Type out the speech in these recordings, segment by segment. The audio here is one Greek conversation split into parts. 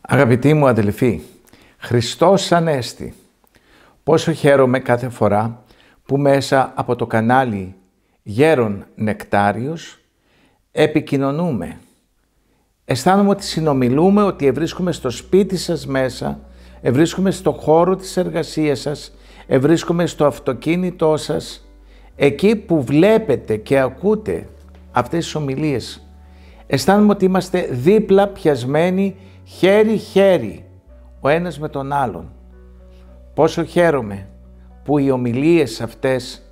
Αγαπητοί μου αδελφοί, Χριστός Ανέστη, πόσο χαίρομαι κάθε φορά που μέσα από το κανάλι Γέρον Νεκτάριος επικοινωνούμε. Αισθάνομαι ότι συνομιλούμε, ότι ευρίσκομαι στο σπίτι σας μέσα, ευρίσκομαι στο χώρο της εργασίας σας, ευρίσκομαι στο αυτοκίνητό σας, εκεί που βλέπετε και ακούτε αυτές τις ομιλίες. Αισθάνομαι ότι είμαστε δίπλα πιασμένοι χέρι-χέρι ο ένας με τον άλλον. Πόσο χαίρομαι που οι ομιλίες αυτές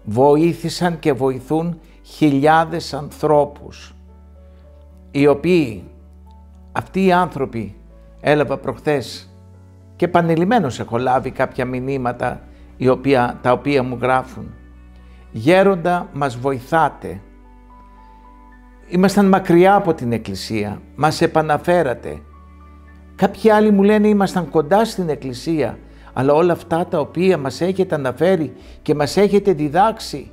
βοήθησαν και βοηθούν χιλιάδες ανθρώπους, οι οποίοι, αυτοί οι άνθρωποι, έλαβα προχθές και επανειλημμένως έχω λάβει κάποια μηνύματα τα οποία μου γράφουν. Γέροντα, μας βοηθάτε. Ήμασταν μακριά από την Εκκλησία, μας επαναφέρατε. Κάποιοι άλλοι μου λένε ήμασταν κοντά στην Εκκλησία, αλλά όλα αυτά τα οποία μας έχετε αναφέρει και μας έχετε διδάξει,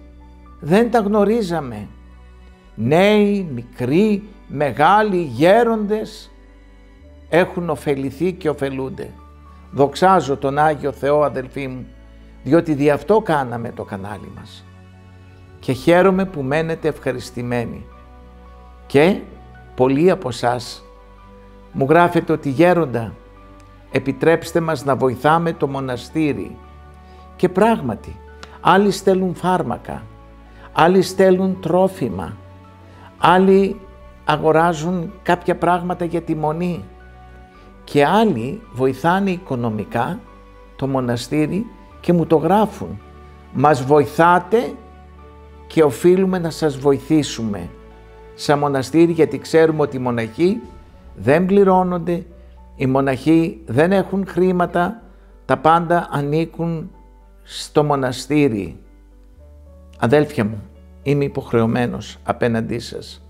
δεν τα γνωρίζαμε. Νέοι, μικροί, μεγάλοι, γέροντες έχουν ωφεληθεί και ωφελούνται. Δοξάζω τον Άγιο Θεό, αδελφοί μου, διότι δι' αυτό κάναμε το κανάλι μας. Και χαίρομαι που μένετε ευχαριστημένοι. Και πολλοί από εσάς μου γράφετε ότι γέροντα, επιτρέψτε μας να βοηθάμε το μοναστήρι. Και πράγματι, άλλοι στέλνουν φάρμακα, άλλοι στέλνουν τρόφιμα, άλλοι αγοράζουν κάποια πράγματα για τη μονή και άλλοι βοηθάνε οικονομικά το μοναστήρι και μου το γράφουν. Μας βοηθάτε και οφείλουμε να σας βοηθήσουμε σαν μοναστήρι, γιατί ξέρουμε ότι οι μοναχοί δεν πληρώνονται, οι μοναχοί δεν έχουν χρήματα, τα πάντα ανήκουν στο μοναστήρι. Αδέλφια μου, είμαι υποχρεωμένος απέναντί σας,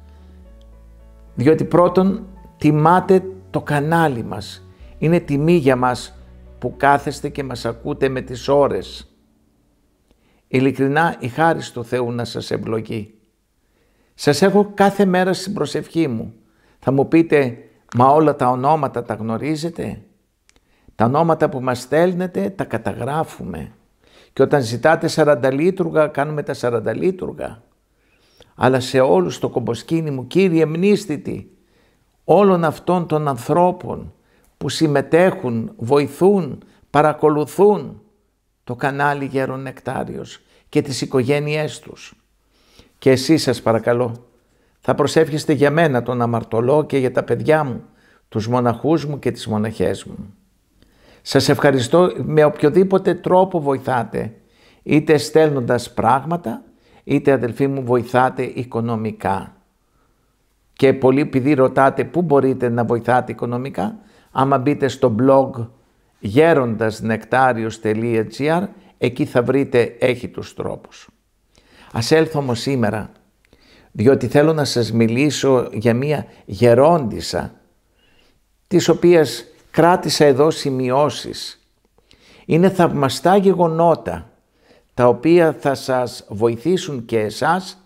διότι πρώτον τιμάτε το κανάλι μας. Είναι τιμή για μας που κάθεστε και μας ακούτε με τις ώρες. Ειλικρινά η χάρις του Θεού να σας ευλογεί. Σας έχω κάθε μέρα στην προσευχή μου. Θα μου πείτε, μα όλα τα ονόματα τα γνωρίζετε? Τα ονόματα που μας στέλνετε τα καταγράφουμε. Και όταν ζητάτε 40 λίτουργα, κάνουμε τα 40 λίτουργα. Αλλά σε όλους το κομποσκήνι μου, Κύριε μνήστητη όλων αυτών των ανθρώπων που συμμετέχουν, βοηθούν, παρακολουθούν το κανάλι Γέρον Νεκτάριος και τις οικογένειές τους. Και εσείς σας παρακαλώ, θα προσεύχεστε για μένα τον αμαρτωλό και για τα παιδιά μου, τους μοναχούς μου και τις μοναχές μου. Σας ευχαριστώ, με οποιοδήποτε τρόπο βοηθάτε, είτε στέλνοντας πράγματα, είτε αδελφοί μου βοηθάτε οικονομικά. Και πολλοί επειδή ρωτάτε πού μπορείτε να βοηθάτε οικονομικά, άμα μπείτε στο blog gerondasnectarios.gr, εκεί θα βρείτε, έχει τους τρόπους. Ας έλθω όμως σήμερα, διότι θέλω να σας μιλήσω για μία γερόντισσα, της οποίας κράτησα εδώ σημειώσεις. Είναι θαυμαστά γεγονότα, τα οποία θα σας βοηθήσουν και εσάς,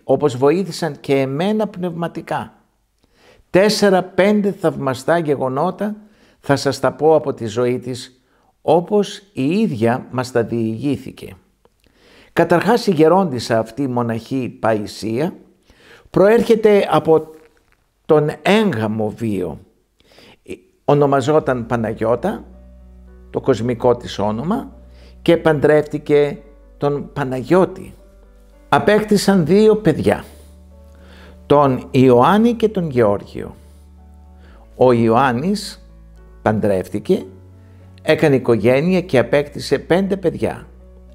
όπως βοήθησαν και εμένα πνευματικά. 4-5 θαυμαστά γεγονότα θα σας τα πω από τη ζωή της, όπως η ίδια μας τα διηγήθηκε. Καταρχάς η γερόντισσα αυτή η μοναχή Παϊσία προέρχεται από τον έγγαμο βίο. Ονομαζόταν Παναγιώτα, το κοσμικό της όνομα, και παντρεύτηκε τον Παναγιώτη. Απέκτησαν 2 παιδιά, τον Ιωάννη και τον Γεώργιο. Ο Ιωάννης παντρεύτηκε, έκανε οικογένεια και απέκτησε 5 παιδιά,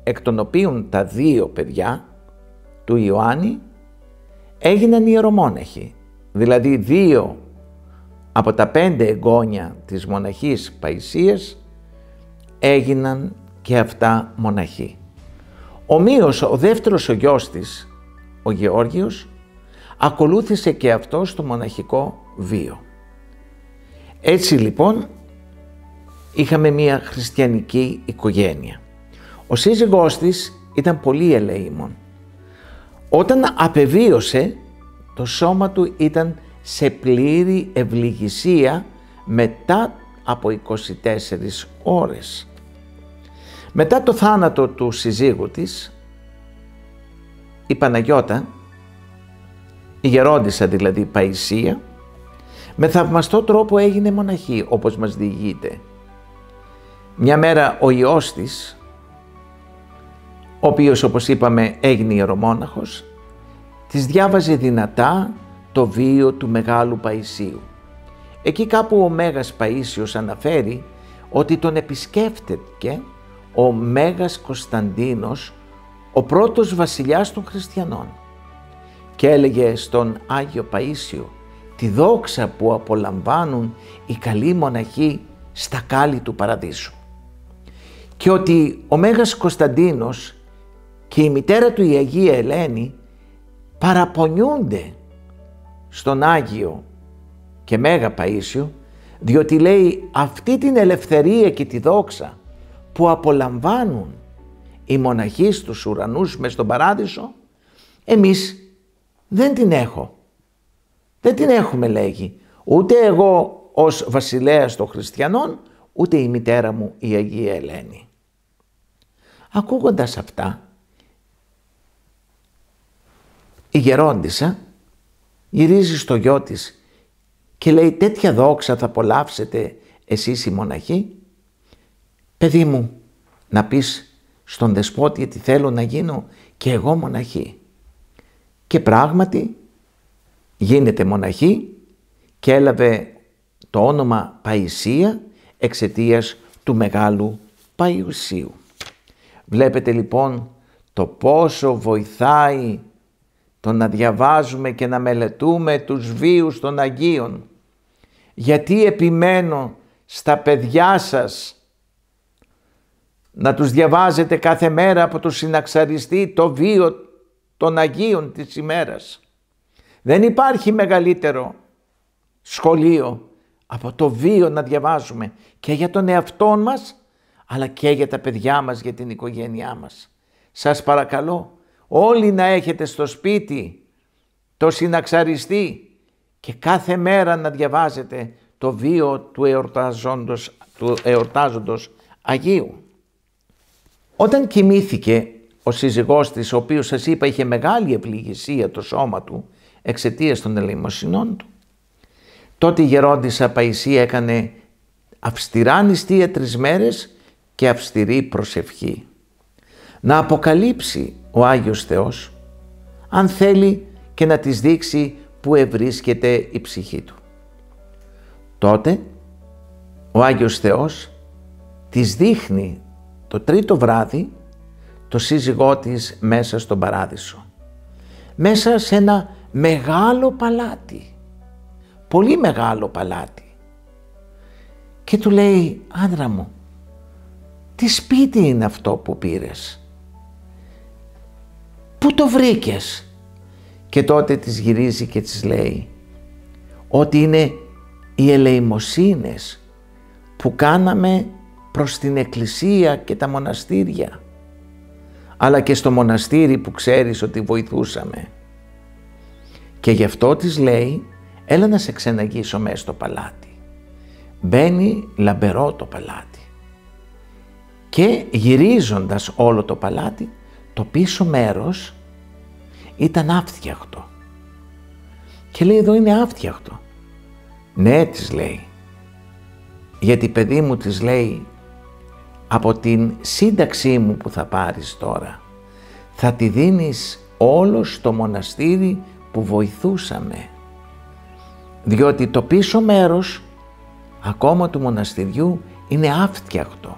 εκ των οποίων τα 2 παιδιά του Ιωάννη έγιναν ιερομόναχοι. Δηλαδή 2 από τα 5 εγγόνια της μοναχής Παϊσίας έγιναν και αυτά μοναχοί. Ομοίως ο δεύτερος ο γιος της, ο Γεώργιος, ακολούθησε και αυτός το μοναχικό βίο. Έτσι λοιπόν είχαμε μια χριστιανική οικογένεια. Ο σύζυγός της ήταν πολύ ελεήμων. Όταν απεβίωσε, το σώμα του ήταν σε πλήρη ευληγησία μετά από 24 ώρες. Μετά το θάνατο του συζύγου της, η Παναγιώτα, η γερόντισσα δηλαδή Παϊσία, με θαυμαστό τρόπο έγινε μοναχή, όπως μας διηγείται. Μια μέρα ο ιός της, ο οποίος όπως είπαμε έγινε ιερομόναχος, της διάβαζε δυνατά το βίο του Μεγάλου Παϊσίου. Εκεί κάπου ο Μέγας Παΐσιος αναφέρει ότι τον επισκέφτηκε ο Μέγας Κωνσταντίνος, ο πρώτος βασιλιάς των χριστιανών, και έλεγε στον Άγιο Παΐσιο τη δόξα που απολαμβάνουν οι καλοί μοναχοί στα κάλλη του Παραδείσου, και ότι ο Μέγας Κωνσταντίνος και η μητέρα του η Αγία Ελένη παραπονιούνται στον Άγιο και Μέγα Παΐσιο, διότι λέει αυτή την ελευθερία και τη δόξα που απολαμβάνουν οι μοναχοί στους ουρανούς μες στον Παράδεισο, εμείς δεν την έχω. Δεν την έχουμε, λέγει, ούτε εγώ ως βασιλέας των χριστιανών, ούτε η μητέρα μου η Αγία Ελένη. Ακούγοντας αυτά, η γερόντισσα γυρίζει στο γιο της και λέει τέτοια δόξα θα απολαύσετε εσείς οι μοναχοί? Παιδί μου, να πεις στον δεσπότη ότι θέλω να γίνω και εγώ μοναχή. Και πράγματι γίνεται μοναχή και έλαβε το όνομα Παϊσία εξαιτίας του Μεγάλου Παϊσίου. Βλέπετε λοιπόν το πόσο βοηθάει το να διαβάζουμε και να μελετούμε τους βίους των Αγίων. Γιατί επιμένω στα παιδιά σας να τους διαβάζετε κάθε μέρα από το συναξαριστή το βίο των Αγίων της ημέρας. Δεν υπάρχει μεγαλύτερο σχολείο από το βίο να διαβάζουμε και για τον εαυτό μας, αλλά και για τα παιδιά μας, για την οικογένειά μας. Σας παρακαλώ όλοι να έχετε στο σπίτι το συναξαριστή και κάθε μέρα να διαβάζετε το βίο του εορτάζοντος Αγίου. Όταν κοιμήθηκε ο σύζυγός της, ο οποίος σας είπα είχε μεγάλη ευληγησία το σώμα του εξαιτίας των ελεημοσυνών του, τότε η γερόντισσα Παϊσία έκανε αυστηρά νηστεία 3 μέρες και αυστηρή προσευχή. Να αποκαλύψει ο Άγιος Θεός, αν θέλει, και να της δείξει που ευρίσκεται η ψυχή του. Τότε ο Άγιος Θεός της δείχνει το 3ο βράδυ το σύζυγό της μέσα στον Παράδεισο. Μέσα σε ένα μεγάλο παλάτι, πολύ μεγάλο παλάτι. Και του λέει, άντρα μου, τι σπίτι είναι αυτό που πήρες? Πού το βρήκες? Και τότε της γυρίζει και της λέει ότι είναι οι ελεημοσύνες που κάναμε προς την εκκλησία και τα μοναστήρια, αλλά και στο μοναστήρι που ξέρεις ότι βοηθούσαμε. Και γι' αυτό της λέει, έλα να σε ξεναγήσω μέσα στο παλάτι. Μπαίνει λαμπερό το παλάτι και γυρίζοντας όλο το παλάτι, το πίσω μέρος ήταν άφτιαχτο. Και λέει, εδώ είναι άφτιαχτο. Ναι, της λέει, γιατί παιδί μου, της λέει, από την σύνταξή μου που θα πάρεις τώρα, θα τη δίνεις όλο στο μοναστήρι που βοηθούσαμε. Διότι το πίσω μέρος ακόμα του μοναστηριού είναι άφτιαχτο.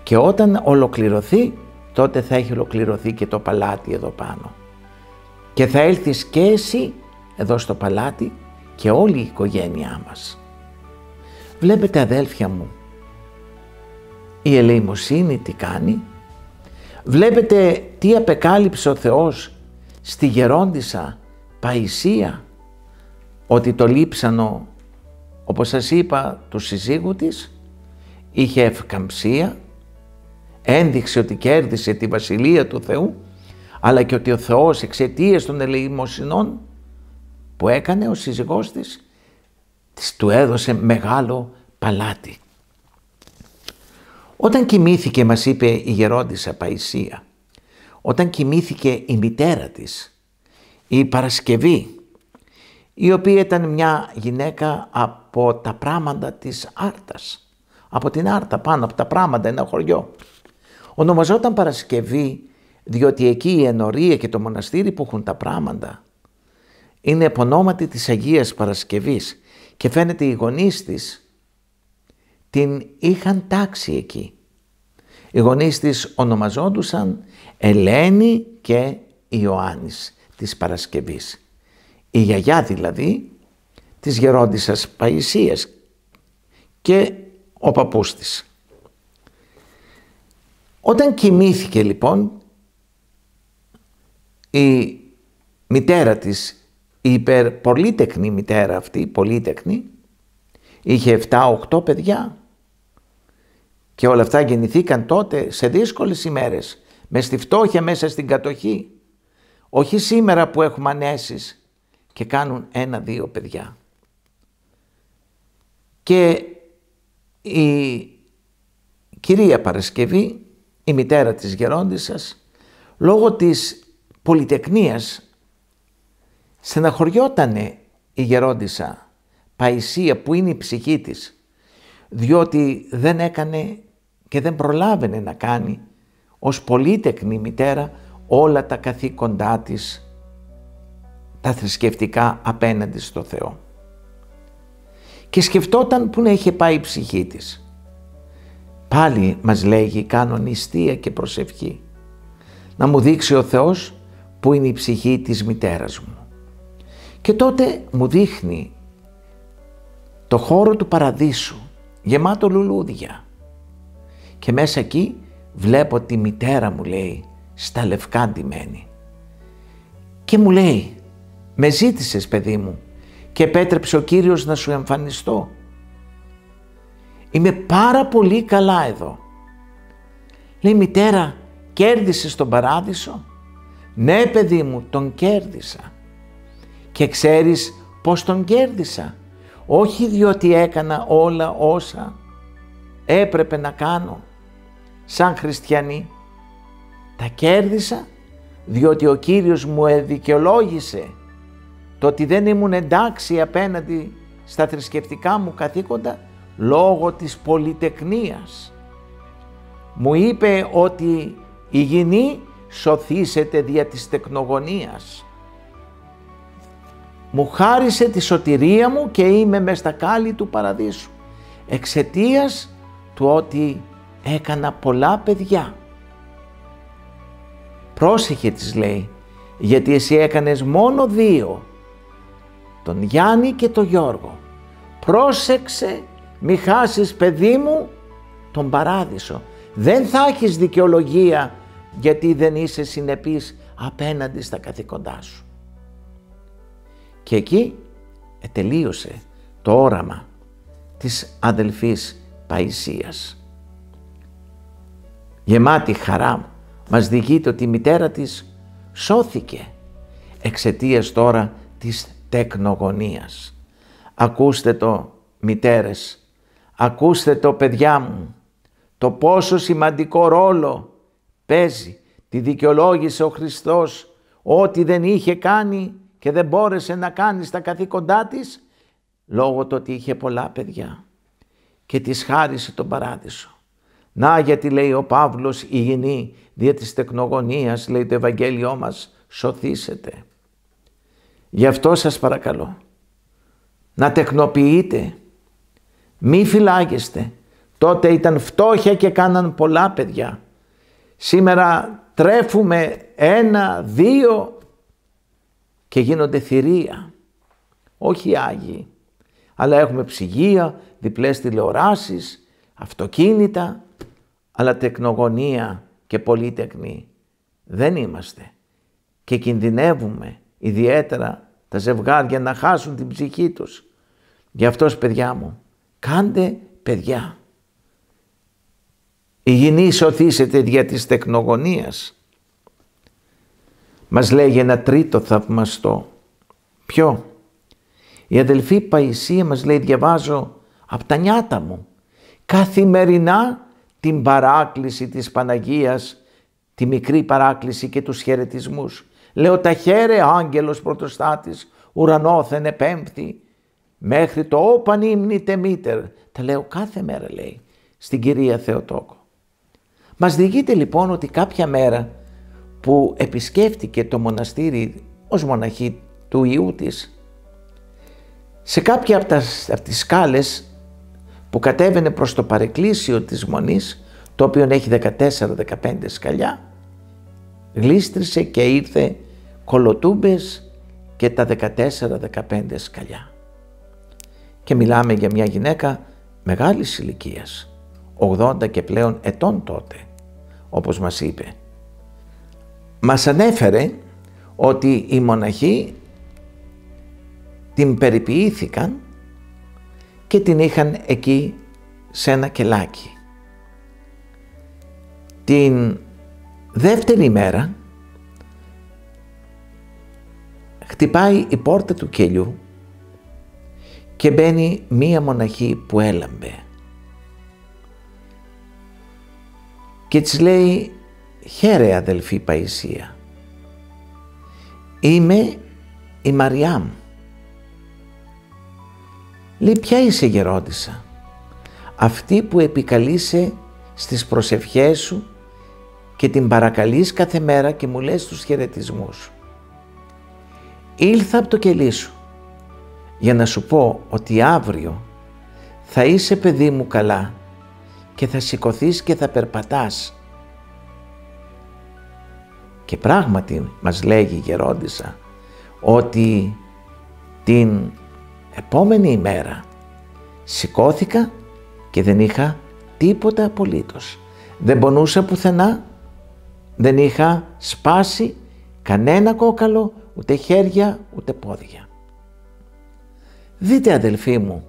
Και όταν ολοκληρωθεί, τότε θα έχει ολοκληρωθεί και το παλάτι εδώ πάνω. Και θα έλθεις και εσύ εδώ στο παλάτι και όλη η οικογένειά μας. Βλέπετε, αδέλφια μου, η ελεημοσύνη τι κάνει? Βλέπετε τι απεκάλυψε ο Θεός στη γερόντισσα Παϊσία? Ότι το λείψανο, όπως σας είπα, του συζύγου της είχε ευκαμψία, ένδειξε ότι κέρδισε τη Βασιλεία του Θεού, αλλά και ότι ο Θεός εξαιτίας των ελεημοσυνών που έκανε ο σύζυγός της του έδωσε μεγάλο παλάτι. Όταν κοιμήθηκε, μας είπε η γερόντισσα Παϊσία, όταν κοιμήθηκε η μητέρα της, η Παρασκευή, η οποία ήταν μια γυναίκα από τα πράματα της Άρτας, από την Άρτα πάνω από τα πράματα, ένα χωριό. Ονομαζόταν Παρασκευή διότι εκεί η ενορία και το μοναστήρι που έχουν τα πράματα είναι επωνόματι της Αγίας Παρασκευής και φαίνεται οι γονείς της την είχαν τάξει εκεί. Οι γονείς της ονομαζόντουσαν Ελένη και Ιωάννης της Παρασκευής. Η γιαγιά δηλαδή της γερόντισσας Παϊσίας και ο παππούς της. Όταν κοιμήθηκε λοιπόν, η μητέρα της, η υπερπολίτεκνη μητέρα αυτή, πολύτεκνη, είχε 7-8 παιδιά και όλα αυτά γεννηθήκαν τότε σε δύσκολες ημέρες, μες στη φτώχεια, μέσα στην κατοχή. Όχι σήμερα που έχουμε ανέσεις και κάνουν 1-2 παιδιά. Και η κυρία Παρασκευή, η μητέρα της γερόντισσας, λόγω της πολυτεκνίας στεναχωριότανε η γερόντισσα Παϊσία που είναι η ψυχή της, διότι δεν έκανε και δεν προλάβαινε να κάνει ως πολύτεκνη μητέρα όλα τα καθήκοντά της, τα θρησκευτικά απέναντι στο Θεό. Και σκεφτόταν πού να είχε πάει η ψυχή της. Πάλι μας λέγει, κάνω νηστεία και προσευχή, να μου δείξει ο Θεός που είναι η ψυχή της μητέρας μου. Και τότε μου δείχνει το χώρο του παραδείσου, γεμάτο λουλούδια. Και μέσα εκεί βλέπω τη μητέρα μου, λέει, στα λευκά ντυμένη. Και μου λέει, με ζήτησες παιδί μου και επέτρεψε ο Κύριος να σου εμφανιστώ. Είμαι πάρα πολύ καλά εδώ. Λέει, μητέρα, κέρδισες τον παράδεισο? Ναι παιδί μου, τον κέρδισα. Και ξέρεις πως τον κέρδισα? Όχι διότι έκανα όλα όσα έπρεπε να κάνω σαν χριστιανή. Τα κέρδισα διότι ο Κύριος μου εδικαιολόγησε το ότι δεν ήμουν εντάξει απέναντι στα θρησκευτικά μου καθήκοντα λόγω της πολυτεκνίας. Μου είπε ότι η γυνή σωθήσεται δια της τεκνογωνίας. Μου χάρισε τη σωτηρία μου και είμαι μες στα κάλλη του παραδείσου εξαιτίας του ότι έκανα πολλά παιδιά. Πρόσεχε, της λέει, γιατί εσύ έκανες μόνο 2, τον Γιάννη και τον Γιώργο. Πρόσεξε μη χάσεις παιδί μου τον παράδεισο. Δεν θα έχεις δικαιολογία γιατί δεν είσαι συνεπής απέναντι στα καθήκοντά σου. Και εκεί τελείωσε το όραμα της αδελφής Παϊσίας. Γεμάτη χαρά μας διηγείται ότι η μητέρα της σώθηκε εξαιτίας τώρα της τεκνογωνίας. Ακούστε το, μητέρες, ακούστε το, παιδιά μου, το πόσο σημαντικό ρόλο παίζει. Τη δικαιολόγησε ο Χριστός ότι δεν είχε κάνει και δεν μπόρεσε να κάνει στα καθήκοντά της λόγω του ότι είχε πολλά παιδιά και της χάρισε τον παράδεισο. Να γιατί, λέει ο Παύλος, η γυνή δια της τεκνογωνίας, λέει το Ευαγγέλιό μας, σωθήσετε. Γι' αυτό σας παρακαλώ να τεκνοποιείτε, μη φυλάγεστε. Τότε ήταν φτώχεια και κάναν πολλά παιδιά. Σήμερα τρέφουμε 1-2 και γίνονται θηρία. Όχι Άγιοι, αλλά έχουμε ψυγεία, διπλές τηλεοράσεις, αυτοκίνητα, αλλά τεκνογωνία και πολύτεκνη δεν είμαστε. Και κινδυνεύουμε ιδιαίτερα τα ζευγάρια να χάσουν την ψυχή τους. Γι' αυτό, παιδιά μου, κάντε παιδιά. Η γυνή σωθήσετε δια της τεκνογωνίας. Μας λέγει ένα τρίτο θαυμαστό. Ποιο? Η αδελφή Παϊσία μας λέει, διαβάζω από τα νιάτα μου, καθημερινά την παράκληση της Παναγίας, τη μικρή παράκληση και τους χαιρετισμούς. Λέω τα χαίρε άγγελος πρωτοστάτης, ουρανόθεν επέμπτη, μέχρι το όπαν ύμνητε μήτερ. Τα λέω κάθε μέρα, λέει, στην Κυρία Θεοτόκο. Μας διηγείται λοιπόν ότι κάποια μέρα που επισκέφτηκε το μοναστήρι ως μοναχή του ιού της, σε κάποια από τις σκάλες που κατέβαινε προς το παρεκκλήσιο της μονής, το οποίο έχει 14-15 σκαλιά, γλίστρισε και ήρθε κολοτούμπες και τα 14-15 σκαλιά. Και μιλάμε για μια γυναίκα μεγάλης ηλικίας, 80 και πλέον ετών τότε, όπως μας είπε. Μας ανέφερε ότι οι μοναχοί την περιποιήθηκαν και την είχαν εκεί σε ένα κελάκι. Την δεύτερη μέρα χτυπάει η πόρτα του κελιού και μπαίνει μία μοναχή που έλαμπε και της λέει, χαίρε αδελφή Παϊσία, είμαι η Μαριάμ. Λέει, ποια είσαι γερόντισσα? Αυτή που επικαλείσαι στις προσευχές σου και την παρακαλείς κάθε μέρα και μου λες τους χαιρετισμούς. Ήλθα από το κελί σου για να σου πω ότι αύριο θα είσαι παιδί μου καλά και θα σηκωθείς και θα περπατάς. Και πράγματι μας λέγει η γερόντισσα ότι την επόμενη ημέρα σηκώθηκα και δεν είχα τίποτα απολύτως. Δεν πονούσα πουθενά, δεν είχα σπάσει κανένα κόκαλο, ούτε χέρια, ούτε πόδια. Δείτε αδελφοί μου,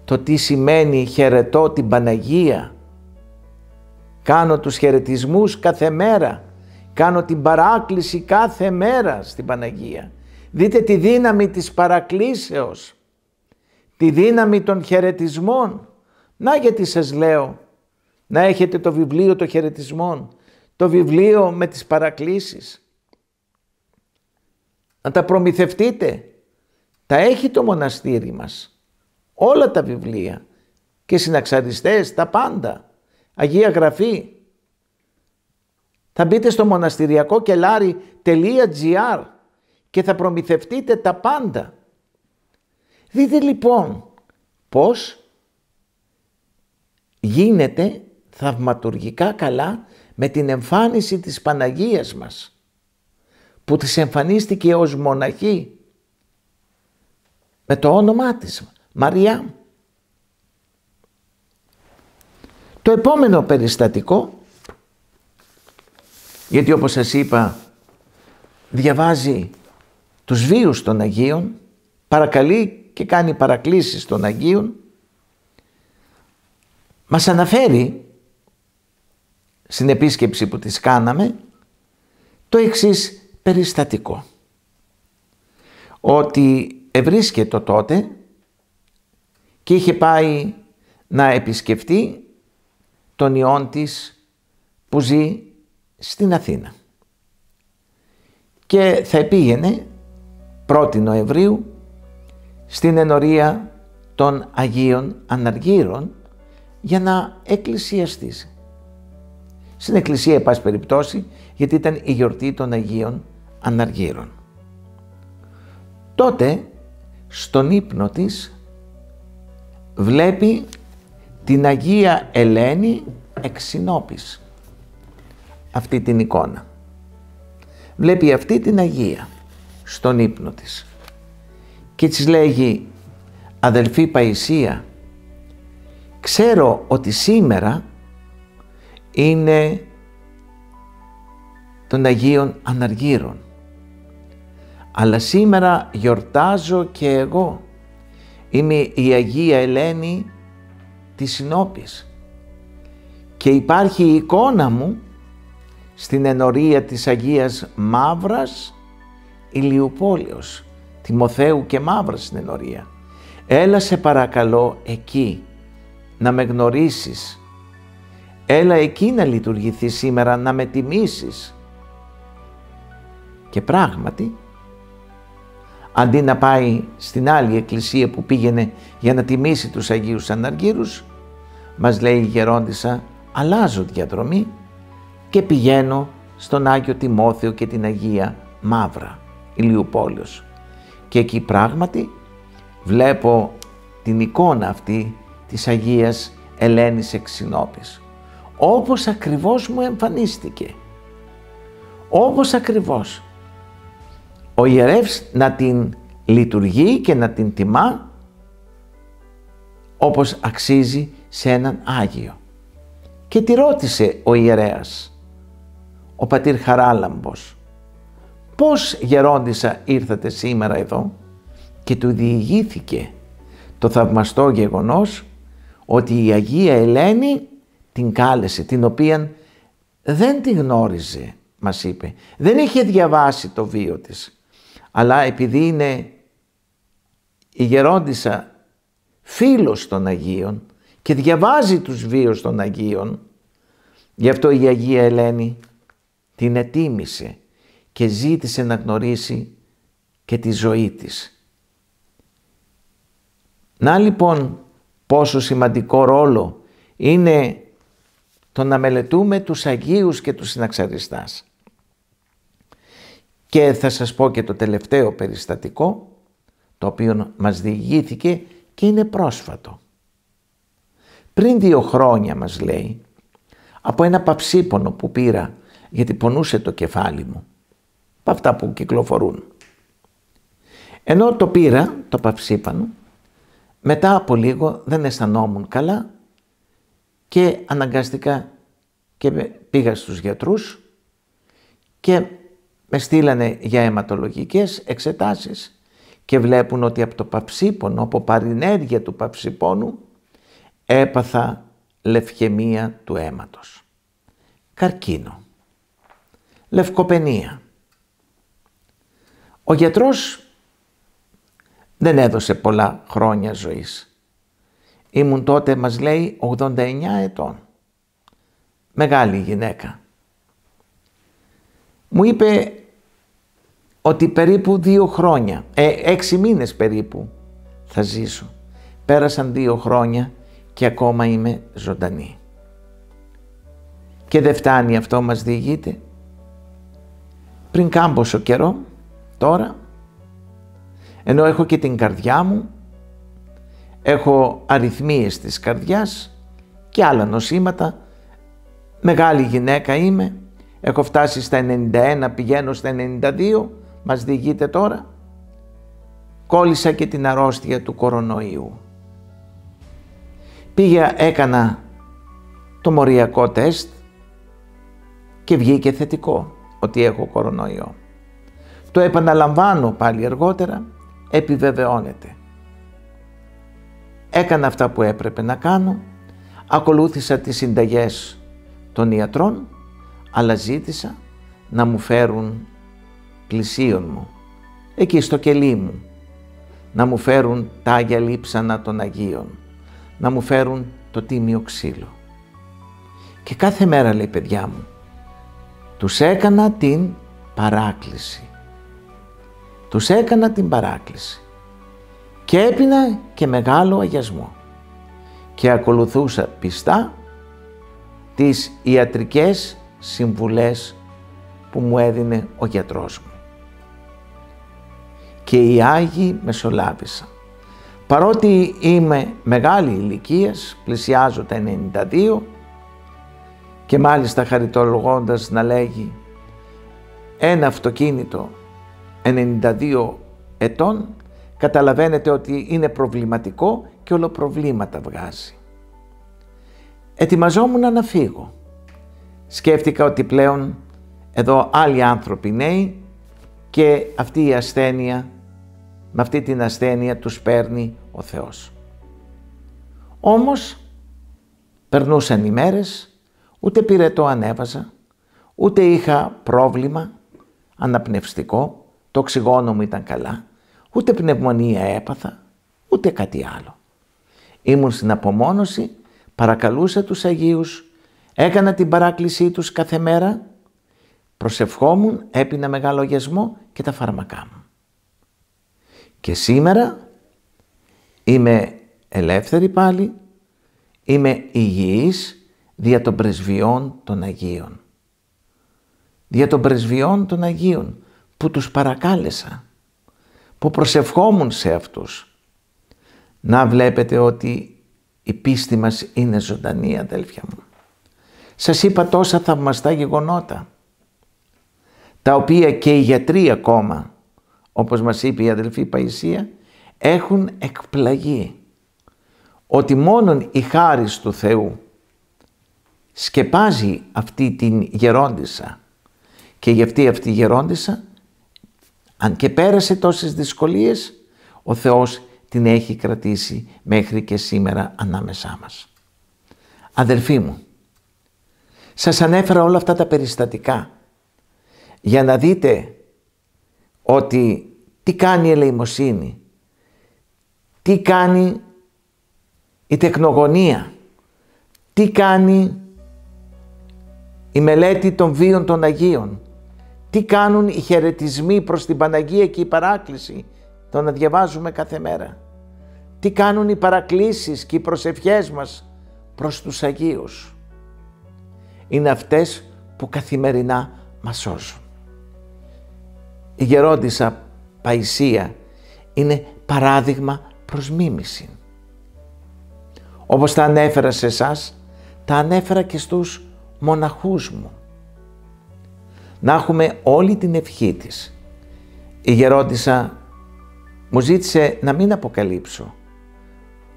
το τι σημαίνει χαιρετώ την Παναγία. Κάνω τους χαιρετισμούς κάθε μέρα, κάνω την παράκληση κάθε μέρα στην Παναγία. Δείτε τη δύναμη της παρακλήσεως, τη δύναμη των χαιρετισμών. Να γιατί σας λέω να έχετε το βιβλίο των χαιρετισμών, το βιβλίο με τις παρακλήσεις. Να τα προμηθευτείτε. Τα έχει το μοναστήρι μας. Όλα τα βιβλία και συναξαριστές, τα πάντα. Αγία Γραφή. Θα μπείτε στο μοναστηριακό-κελάρι.gr και θα προμηθευτείτε τα πάντα. Δείτε λοιπόν πώς γίνεται θαυματουργικά καλά με την εμφάνιση της Παναγίας μας, που της εμφανίστηκε ως μοναχή με το όνομά της, Μαριά. Το επόμενο περιστατικό, γιατί όπως σας είπα διαβάζει τους βίους των Αγίων, παρακαλεί και κάνει παρακλήσεις των Αγίων, μας αναφέρει στην επίσκεψη που της κάναμε το εξής περιστατικό, ότι ευρίσκετο τότε και είχε πάει να επισκεφτεί τον ιόν της που ζει στην Αθήνα και θα πήγαινε 1η Νοεμβρίου στην ενορία των Αγίων Αναργύρων για να εκκλησιαστήσει. Στην εκκλησία, εν πάση περιπτώσει, γιατί ήταν η γιορτή των Αγίων Αναργύρων. Τότε, στον ύπνο της, βλέπει την Αγία Ελένη εξ Συνόπης. Αυτή την εικόνα. Βλέπει αυτή την Αγία στον ύπνο της. Και της λέγει, αδελφή Παϊσία, ξέρω ότι σήμερα είναι των Αγίων Αναργύρων, αλλά σήμερα γιορτάζω και εγώ. Είμαι η Αγία Ελένη της Συνόπης και υπάρχει η εικόνα μου στην ενορία της Αγίας Μαύρας Ηλιουπόλεως, Τιμοθέου και Μαύρα στην ενορία. Έλα σε παρακαλώ εκεί να με γνωρίσεις. Έλα εκεί να λειτουργηθείς σήμερα, να με τιμήσεις. Και πράγματι, αντί να πάει στην άλλη εκκλησία που πήγαινε για να τιμήσει τους Αγίους Αναργύρους, μας λέει η γερόντισσα, αλλάζω διαδρομή και πηγαίνω στον Άγιο Τιμόθεο και την Αγία Μαύρα, Ηλιουπόλεως. Και εκεί πράγματι βλέπω την εικόνα αυτή της Αγίας Ελένης Εξσυνόπης. Όπως ακριβώς μου εμφανίστηκε. Όπως ακριβώς. Ο ιερεύς να την λειτουργεί και να την τιμά όπως αξίζει σε έναν Άγιο. Και τη ρώτησε ο ιερέας, ο πατήρ Χαράλαμπος, πώς γερόντισσα ήρθατε σήμερα εδώ, και του διηγήθηκε το θαυμαστό γεγονός ότι η Αγία Ελένη την κάλεσε, την οποία δεν τη γνώριζε, μας είπε, δεν είχε διαβάσει το βίο της, αλλά επειδή είναι η γερόντισσα φίλος των Αγίων και διαβάζει τους βίους των Αγίων, γι' αυτό η Αγία Ελένη την ετίμησε και ζήτησε να γνωρίσει και τη ζωή της. Να λοιπόν πόσο σημαντικό ρόλο είναι το να μελετούμε τους Αγίους και τους συναξαριστάς. Και θα σας πω και το τελευταίο περιστατικό, το οποίο μας διηγήθηκε και είναι πρόσφατο. Πριν 2 χρόνια μας λέει, από ένα παυσίπονο που πήρα γιατί πονούσε το κεφάλι μου, από αυτά που κυκλοφορούν. Ενώ το πήρα, το παυσίπανο, μετά από λίγο δεν αισθανόμουν καλά και αναγκαστικά και πήγα στους γιατρούς και με στείλανε για αιματολογικές εξετάσεις και βλέπουν ότι από το παυσίπονο, από παρενέργεια του παυσιπόνου, έπαθα λευκαιμία του αίματος, καρκίνο, λευκοπενία. Ο γιατρός δεν έδωσε πολλά χρόνια ζωής. Ήμουν τότε, μας λέει, 89 ετών. Μεγάλη γυναίκα. Μου είπε ότι περίπου 2 χρόνια, 6 μήνες περίπου θα ζήσω. Πέρασαν 2 χρόνια και ακόμα είμαι ζωντανή. Και δεν φτάνει αυτό, μας διηγείται. Πριν κάμποσο καιρό, τώρα, ενώ έχω και την καρδιά μου, έχω αρρυθμίες της καρδιάς και άλλα νοσήματα, μεγάλη γυναίκα είμαι, έχω φτάσει στα 91, πηγαίνω στα 92, μας διηγείται τώρα, κόλλησα και την αρρώστια του κορονοϊού. Πήγα, έκανα το μοριακό τεστ και βγήκε θετικό ότι έχω κορονοϊό. Το επαναλαμβάνω πάλι αργότερα, επιβεβαιώνεται. Έκανα αυτά που έπρεπε να κάνω, ακολούθησα τις συνταγές των ιατρών, αλλά ζήτησα να μου φέρουν πλησίον μου, εκεί στο κελί μου, να μου φέρουν τα Άγια Λείψανα των Αγίων, να μου φέρουν το τίμιο ξύλο. Και κάθε μέρα, λέει, παιδιά μου, τους έκανα την παράκληση. Τους έκανα την παράκληση και έπινα και μεγάλο αγιασμό και ακολουθούσα πιστά τις ιατρικές συμβουλές που μου έδινε ο γιατρός μου. Και οι Άγιοι μεσολάβησαν. Παρότι είμαι μεγάλη ηλικίας, πλησιάζω τα 92 και μάλιστα χαριτολογώντας να λέγει ένα αυτοκίνητο 92 ετών, καταλαβαίνετε ότι είναι προβληματικό και όλο προβλήματα βγάζει. Ετοιμαζόμουν να φύγω. Σκέφτηκα ότι πλέον εδώ άλλοι άνθρωποι νέοι και αυτή η ασθένεια, με αυτή την ασθένεια τους παίρνει ο Θεός. Όμως περνούσαν οι μέρες, ούτε πυρετό ανέβαζα, ούτε είχα πρόβλημα αναπνευστικό, το οξυγόνο μου ήταν καλά, Ούτε πνευμονία έπαθα, ούτε κάτι άλλο. Ήμουν στην απομόνωση, παρακαλούσα τους Αγίους, έκανα την παράκλησή τους κάθε μέρα, προσευχόμουν, έπινα μεγάλο αγιασμό και τα φάρμακά μου. Και σήμερα είμαι ελεύθερη πάλι, είμαι υγιής δια των πρεσβειών των Αγίων. Δια των πρεσβειών των Αγίων που τους παρακάλεσα, που προσευχόμουν σε αυτούς. Να βλέπετε ότι η πίστη μας είναι ζωντανή, αδέλφια μου. Σας είπα τόσα θαυμαστά γεγονότα, τα οποία και οι γιατροί ακόμα, όπως μας είπε η αδελφή Παϊσία, έχουν εκπλαγεί. Ότι μόνον η χάρις του Θεού σκεπάζει αυτή την γερόντισσα και γι' αυτή η γερόντισσα, αν και πέρασε τόσες δυσκολίες, ο Θεός την έχει κρατήσει μέχρι και σήμερα ανάμεσά μας. Αδελφοί μου, σας ανέφερα όλα αυτά τα περιστατικά για να δείτε ότι τι κάνει η ελεημοσύνη, τι κάνει η τεκνογωνία, τι κάνει η μελέτη των βίων των Αγίων, τι κάνουν οι χαιρετισμοί προς την Παναγία και η παράκληση, το να διαβάζουμε κάθε μέρα, τι κάνουν οι παρακλήσεις και οι προσευχές μας προς τους Αγίους. Είναι αυτές που καθημερινά μας σώζουν. Η γερόντισσα Παϊσία είναι παράδειγμα προς μίμηση. Όπως τα ανέφερα σε εσάς, τα ανέφερα και στους μοναχούς μου. Να έχουμε όλη την ευχή της. Η γερόντισσα μου ζήτησε να μην αποκαλύψω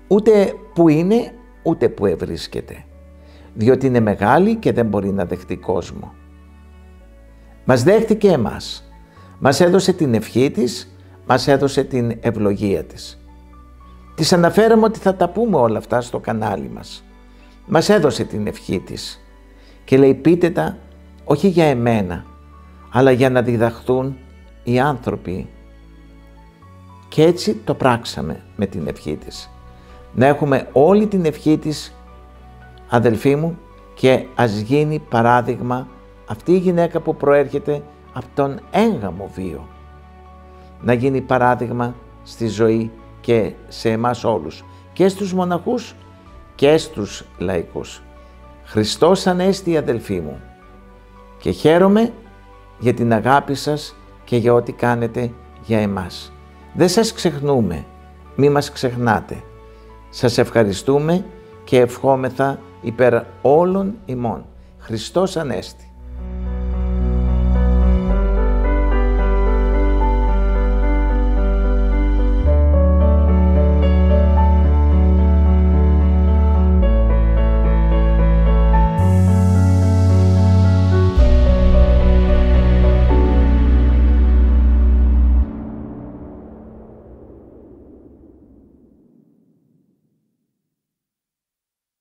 ούτε που είναι, ούτε που ευρίσκεται, διότι είναι μεγάλη και δεν μπορεί να δεχτεί κόσμο. Μας δέχτηκε εμάς. Μας έδωσε την ευχή της, μας έδωσε την ευλογία της. Της αναφέραμε ότι θα τα πούμε όλα αυτά στο κανάλι μας. Μας έδωσε την ευχή της και λέει πείτε τα όχι για εμένα, αλλά για να διδαχθούν οι άνθρωποι. Και έτσι το πράξαμε με την ευχή της. Να έχουμε όλη την ευχή της, αδελφοί μου, και ας γίνει παράδειγμα αυτή η γυναίκα που προέρχεται από τον έγγαμο βίο. Να γίνει παράδειγμα στη ζωή και σε εμάς όλους, και στους μοναχούς και στους λαϊκούς. Χριστός Ανέστη, αδελφοί μου, και χαίρομαι για την αγάπη σας και για ό,τι κάνετε για εμάς. Δεν σας ξεχνούμε, μη μας ξεχνάτε. Σας ευχαριστούμε και ευχόμεθα υπέρ όλων ημών. Χριστός Ανέστη.